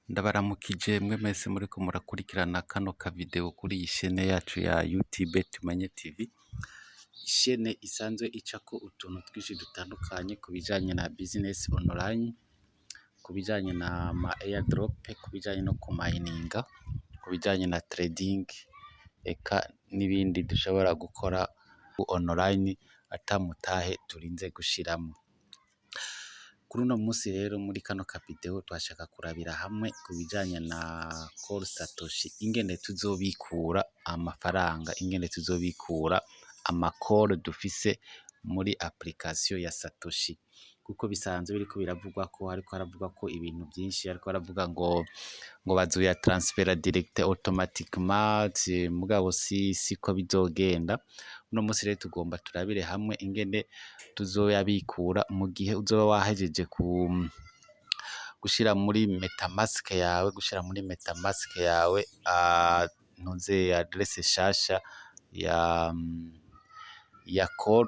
Ndabaramukije mwe mwese muriko murakurikirana kano ka video kuri iyi chaîne yacu ya YouTube Tumenye TV, chaîne isanzwe icako utuntu twinshi dutandukanye ku bijanye na business online, ku bijanye na ma airdrop, ku bijanye no kumininga, ku bijanye na trading, eka n'ibindi dushobora gukora online atamutahe turinze gushiramo. Kuri uno munsi rero muri kano ka video twashaka kurabira hamwe ku bijanye na call SATOSHI, ingene tuzobikura amafaranga, ingene tuzobikura amakoro dufise muri application ya SATOSHI, kuko bisanzwe biriko biravugwa ko hariko haravugwa ko ibintu byinshi, hariko haravuga ngo bazoya transfera direct automatiquement, mugabo siko bizogenda. Uno munsi rero tugomba turabire hamwe ingene tuzoyabikura mu gihe uzoba wahejeje gushira muri Metamask yawe, ntuze adresse shasha ya call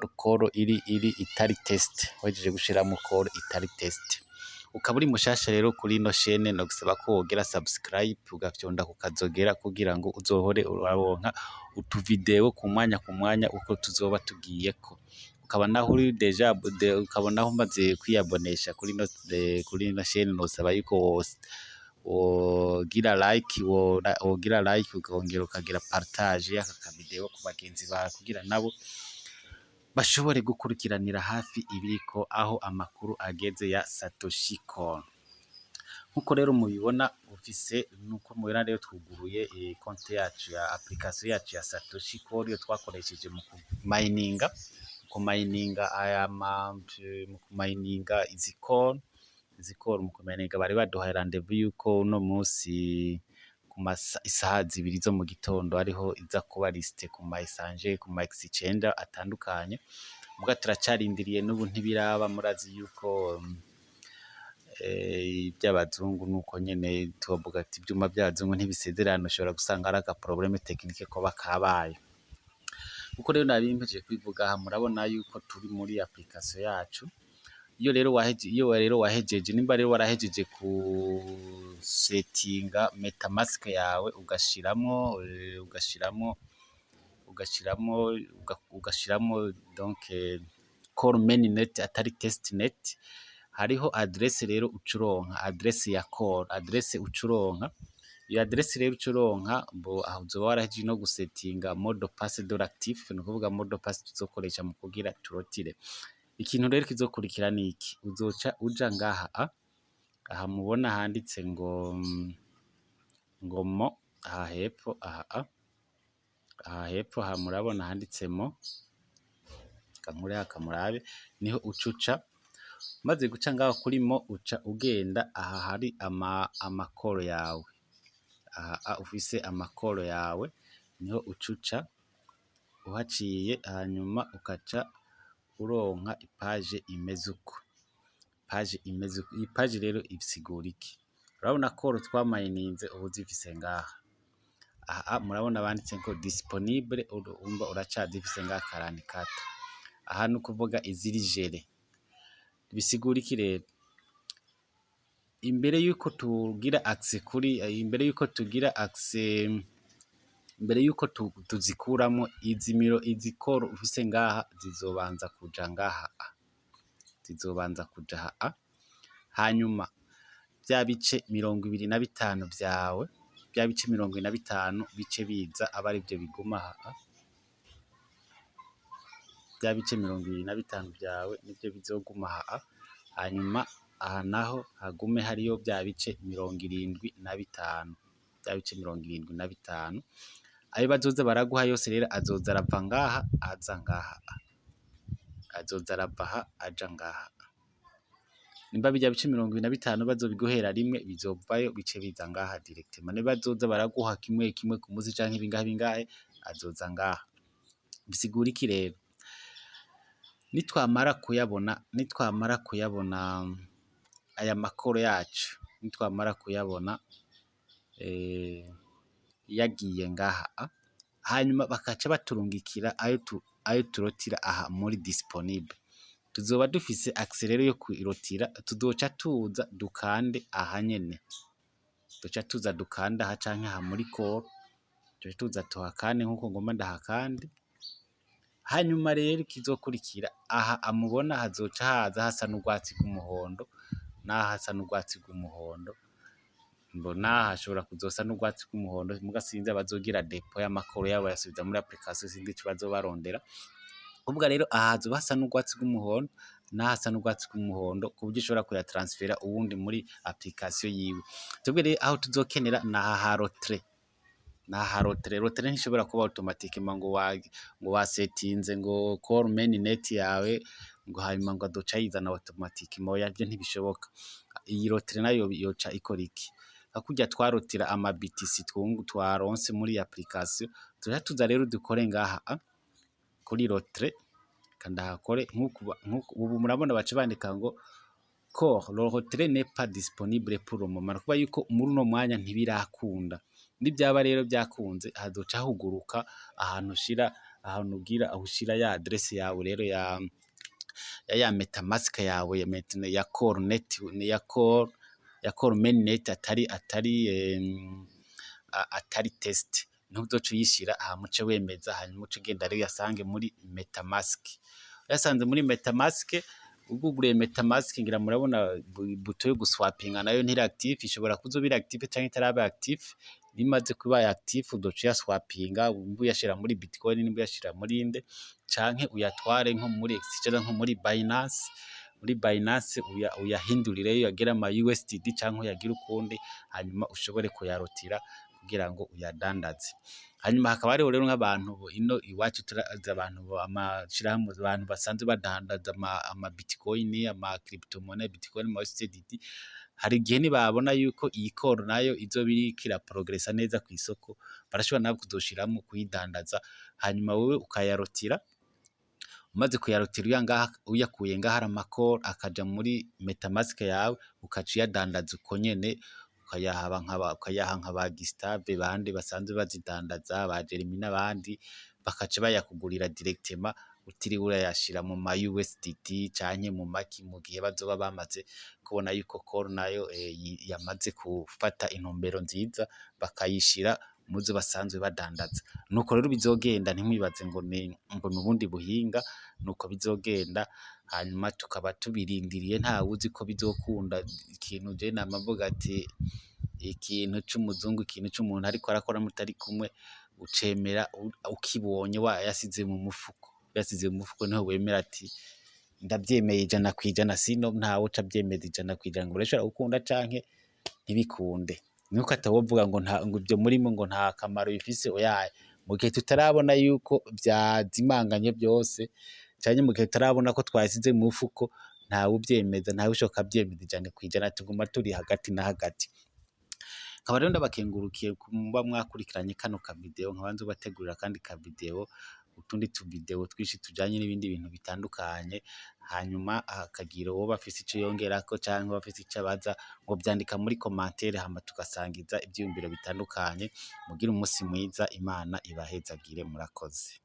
iri itari test, wahejeje gushiramo call itari test, ukaba uri mushasha rero kuri ino chaîne no gusaba ko wogera subscribe ugafyonda kukazogera kugira ngo uzohore uraronka utu video ku mwanya uko tuzoba tugiyeko, ukaba naho uri deja ukaba naho umaze kwiyabonesha kuri ino chaîne, nosaba yuko wogira like ukongera ukagira partage y'aka ka video ku bagenzi bawe kugira nabo bashobore gukurikiranira hafi ibiriko aho amakuru ageze ya SATOSHI call. Nkuko rero mubibona ufise nuko mubona rero twuguruye konti yacu ya application yacu ya SATOSHI call yo twakoresheje mu kumininga izi call mu kumininga bari baduhaye rendezvous yuko uno munsi ku isaha 2 zo mu gitondo ariho iza kuba liste ku ma exchange atandukanye, muga turacarindiriye n'ubu ntibiraba. Murazi yuko iby'abazungu nuko nyene tuvuga ati ibyuma by'abazungu ntibisezerano, ushobora gusanga ari aga problème technique ko bakabaye. Uko rero nabimpeje kwivuga aha, murabona yuko turi muri application yacu. Iyo rero wahejeje nimba rero warahejeje ku settinga Metamask yawe ugashiramo donc call mainnet atari testnet, hariho adresse rero ucuronka, adresse ya call, adresse ucuronka. Iyo adresse rero ucuronka aho uzoba warahejeje no gusettinga mode pass actif, no kuvuga mode pass tuzokoresha mu kugira turotire. Ikintu rero kizokurikira niki, uzoca uja ngaha aha mubona handitse ngo mo, aha hepfo aha murabona handitse mo, kamurabe niho ucuca. Maze guca ngaho kuri mo uca ugenda aha hari amakoro yawe, aha ufise amakoro yawe niho ucuca uhaciye, hanyuma ukaca uronka ipage imeze uko. Iyi page rero isigura iki? Urabona ko twamayininze ubu zifise ngaha, aha murabona banditse ngo disponible, urumva uracazifise ngaha 44. Aha nukuvuga iziri gere. Bisigura iki rero? Imbere yuko tugira access mbere yuko tuzikuramo izi call ufise ngaha zizobanza kuja ngaha, hanyuma bya bice 25 byawe, bya bice 25 bice biza aba ari byo biguma aha, bya bice 25 byawe nibyo bizoguma aha, hanyuma aha naho hagume hariyo bya bice 75, bya bice 75. Ayo bazoza baraguha yose rero azoza arava ngaha aza ngaha, azoza arava aha aja ngaha. Nimba bijya bice 25 bazobiguhera rimwe, bizovayo bice biza ngaha directement. Niba bazoza baraguha kimwe ku munsi canke bingahe azoza ngaha. Bisigura iki rero? Nitwamara kuyabona aya makoro yacu, nitwamara kuyabona yagiye ngaha, hanyuma bakaca baturungikira ayo turotira aha muri disponible, tuzoba dufise access rero yo kwirotira, tuzoca tuza dukande aha nyene duca tuza dukanda aha canke aha muri call, duca tuza tuhakande nk'uko ngomba ndahakande. Hanyuma rero ikizokurikira aha amubona hazoca haza hasa n'urwatsi rw'umuhondo, n'aha hasa n'urwatsi rw'umuhondo, mbona hashobora kuzosa n'urwatsi rw'umuhondo, muga sinzi abazogira depo y'amakoro yabo yasubiza muri application, sinzi ico bazobarondera. Ubwo rero aha hazoba hasa n'urwatsi rw'umuhondo, n'aha hasa n'urwatsi rw'umuhondo, ku buryo ushobora kuyatransfera uwundi muri application yiwe. Twebwe rero aho tuzokenera n'aha ha retrait, n'aha retrait ntishobora kuba automatiquement ngo wasetinze ngo call main net yawe ngo hanyuma ngo adoca yizana automatiquement, oya ivyo ntibishoboka. Iyi retrait nayo yoca ikora iki? Hakurya twarotira ama BTC twaronse muri application, tuja tuza rero dukore ngaha kuri retrait, kandi hakore nk'uko ubu murabona baca bandika ngo le retrait n'est pas disponible pour le moment, kuba yuko muri uno mwanya ntibirakunda. Nibyaba rero byakunze hazoca huguruka ahantu ushira, ahantu ugira aho ushira ya adresse yawe rero ya Metamask yawe ya call net, ya call main net atari test, niho uzoca uyishira aha muce wemeza, hanyuma uce ugenda rero yasange muri Metamask. Yasanze muri Metamask, uguguriye Metamask ngira murabona buto yo guswapinga nayo ntiri active, ishobora kuzobira active canke itarabe active. Bimaze kuba active udoca uyaswapinga, uyashira muri Bitcoin nimba uyashira muri inde, canke uyatware nko muri exchange nko muri Binance. Muri Binance uyahindurireyo yagera ama USDT canke uyagira ukundi, hanyuma ushobore kuyarotira kugira ngo uyadandaze. Hanyuma hakaba hariho rero nk'abantu ino iwacu turaza abantu amashirahamwe, abantu basanzwe badandaza ama Bitcoin, ama crypto money, Bitcoin, ama USDT. Hari igihe nibabona yuko iyi call nayo izoba iriko iraprogressa neza ku isoko, barashobora nabo kuzoshiramwo kuyidandaza, hanyuma wewe ukayarotira. Umaze kuyarotira uyakuye ngaha hari amakoro akaja muri Metamask yawe, ukaca uyadandaza uko nyene, ukayaha nk'aba Gustave bandi basanzwe bazidandaza, ba Jeremy n'abandi, bakaca bayakugurira directement, utiriwe urayashira mu ma USDT canke mu maki, mu gihe bazoba bamaze kubona yuko call nayo yamaze gufata intumbero nziza, bakayishira muzo basanzwe badandaza. Nuko rero bizogenda, ntimwibaze ngo nubundi buhinga, nuko bizogenda. Hanyuma tukaba tubirindiriye, nta wuzi ko bizokunda. Ikintu je namavuga ati ikintu c'umuzungu, ikintu c'umuntu ariko arakora mutari kumwe, ucemera ukibonye yasize mu mufuko, yasize mu mufuko niho wemera ati ndabyemeye 100%, sino ntawe uca byemeza 100% ngo urashobora gukunda canke ntibikunde. Nuko atawovuga ngo ibyo murimo ngo nta kamaro bifise, oya, mu gihe tutarabona yuko byazimanganye byose, cyane mu gihe tutarabona ko twasize mu mufuko, ntawe ubyemeza, ntawe ushoka byemeza 100%, tuguma turi hagati na hagati. Nkaba rero ndabakengurukiye kuba mwakurikiranye kano ka video, nkabanze bategurira kandi ka video, utundi tu video twishi tujanye n'ibindi bintu bitandukanye. Hanyuma akagira uwo bafise ico yongerako canke bafise ico abaza, ngo byandika muri commentaire, hama tugasangiza ivyiyumviro bitandukanye. Mugira umunsi mwiza, Imana ibahezagire, murakoze.